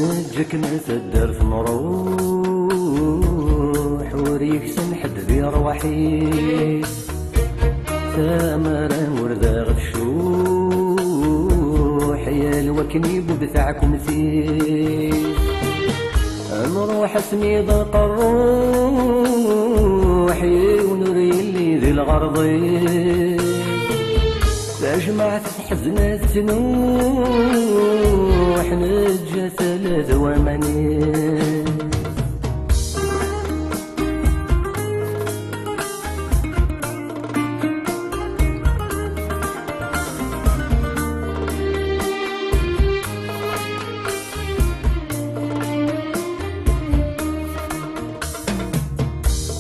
نجك ما تدرت نروح وريك سنحد ذي روحي ثمرة وردة غتشوح يا الوكني ببثعكم ثيس نروح اسمي ضاق الروح ونري اللي ذي الغرضي تجمعت حزنة تنوح نجا ثلاث ومنين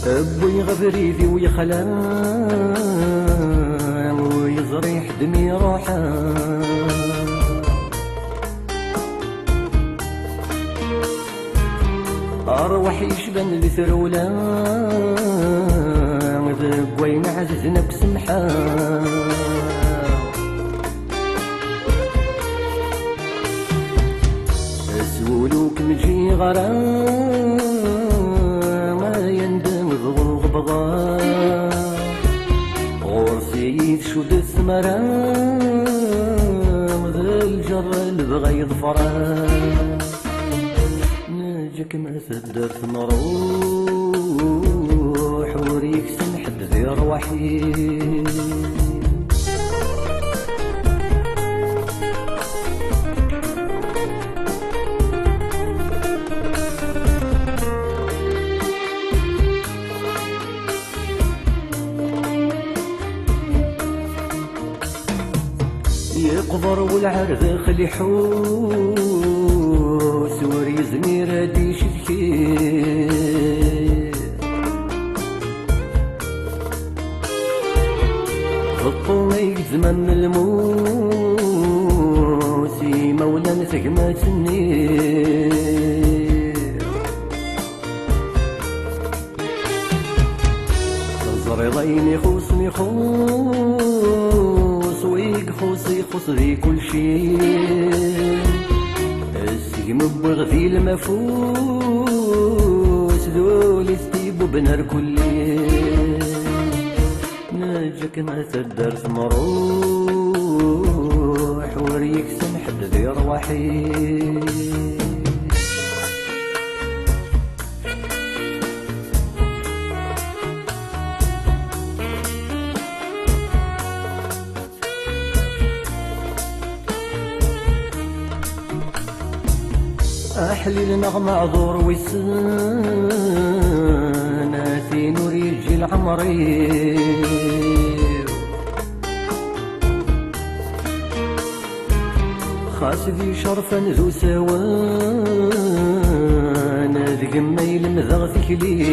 أبوي غفري ذي ويخلام ويزريح دمي روحا أرواح يشبن لثرولا ذب وين عززنا بسمحا أسولوك نجي غرام غورسي شود الثمرة ذا الجر اللي بغى يظفرا نجك ما تدرت نروح وريك سنحد ذي روحي يقبر والعرض خلي حوس وري زمير ديش الخير الطويق زمن الموسي مولا ثقمة النير الزريضين يخوصني خوص ويقخوصي خص ذي كل شي السجم بغذي المفوس ذولي ستيبو بنار كلي نجك ما تدرت نروح وريك سنحد ذي روحي أحلي النغمة عذور وسناتي نور يجي العمري خاس ذي شرفا ذو سوان ذي قميل مذغ ثكلي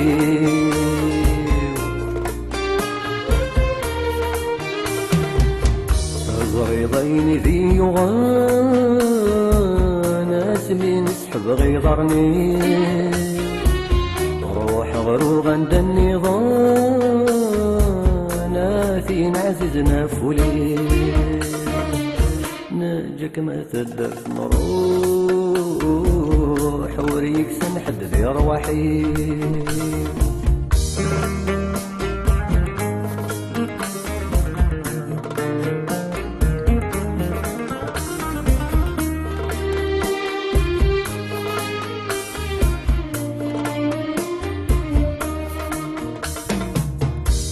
زريضين ذي يغان اسمي نسحب غيظرني روح غروغ عند النظام ناثي نعززنا فولي نجك ما تدرت نروح وريك سنحد ذي رواحي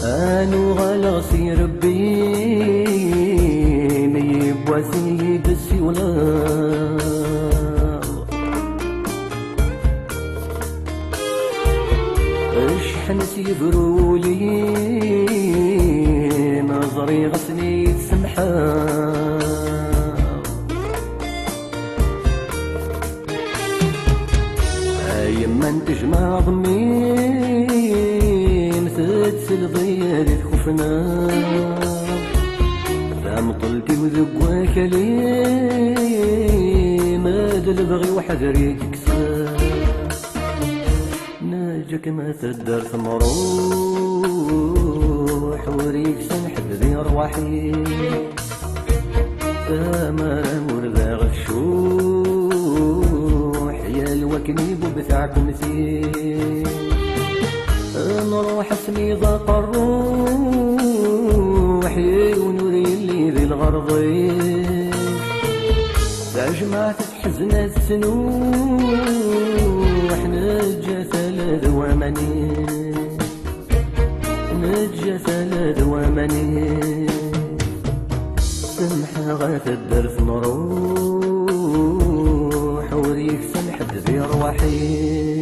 أنو غلغسي ربي ميبوا سيد السيولا اشحن سيبرولي نظري غسني تسمحا يما تجمع ضمي تسل ضيالي خوفنا فهم طلتي وذقواك لي ماد البغي وحذري تكسر ناجك ما تدرت نروح وريك سنحب ذي رواحي ثمرة وردة غشوح وكنيب بتاعكم سين نروح اسمي ذاق الروح ونوري اللي ذي الغرضين تجمع تحزن السنوح نجا ثلاث ومنين نجا ثلاث ومنين سمح غاث الدرس نروح وريك سمح ذي روحي